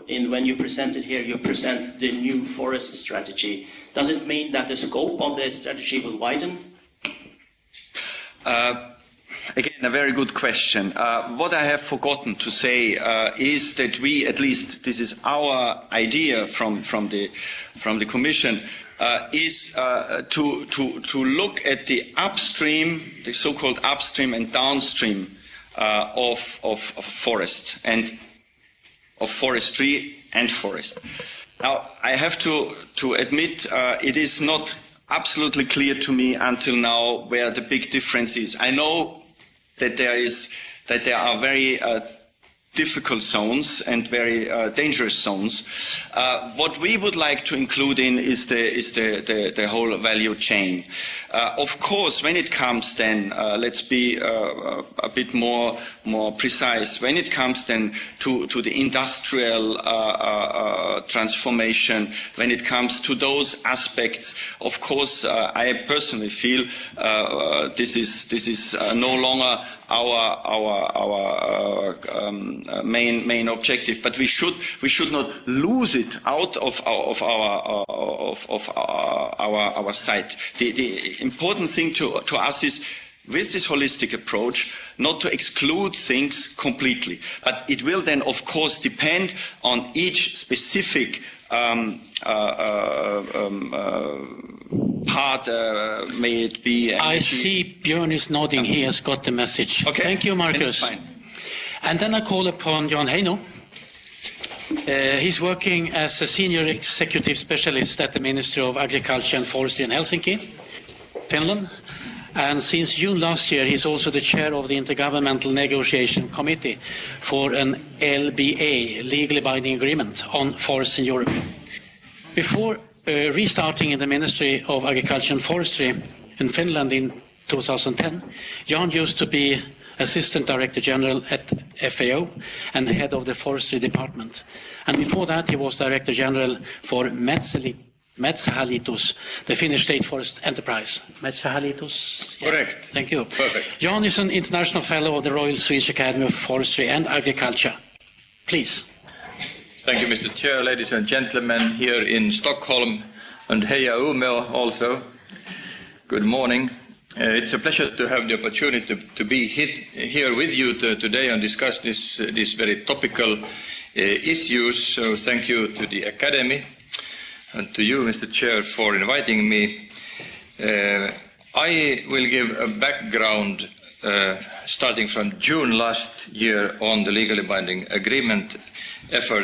when you present it here, you present the new forest strategy. Does it mean that the scope of the strategy will widen? Again, a very good question. What I have forgotten to say is that we, at least this is our idea from the Commission, is to look at the upstream, the so-called upstream and downstream of forest and of forestry and forest. Now, I have to admit it is not absolutely clear to me until now where the big difference is. I know that there are very difficult zones and very dangerous zones. What we would like to include in is the whole value chain. Of course, when it comes then, let's be a bit more precise, when it comes then to the industrial transformation, when it comes to those aspects, of course, I personally feel this is no longer our main objective, but we should not lose it out of our sight. The important thing to us is, with this holistic approach, not to exclude things completely, but it will then of course depend on each specific part, may it be. I see Björn is nodding. He has got the message. Okay. Thank you, Marcus. And then I call upon Jan Heino. He's working as a senior executive specialist at the Ministry of Agriculture and Forestry in Helsinki, Finland. And since June last year, he's also the chair of the Intergovernmental Negotiation Committee for an LBA, legally binding agreement on forests in Europe. Before restarting in the Ministry of Agriculture and Forestry in Finland in 2010, Jan used to be Assistant Director General at FAO and head of the Forestry Department. And before that, he was Director General for Metsähallitus, the Finnish State Forest Enterprise. Metsähallitus? Yeah. Correct. Thank you. Perfect. Jan is an international fellow of the Royal Swedish Academy of Forestry and Agriculture. Please. Thank you, Mr. Chair, ladies and gentlemen here in Stockholm and Heja Umeå also. Good morning. It's a pleasure to have the opportunity to be here with you today and discuss these very topical issues. So thank you to the Academy and to you, Mr. Chair, for inviting me. I will give a background starting from June last year on the legally binding agreement effort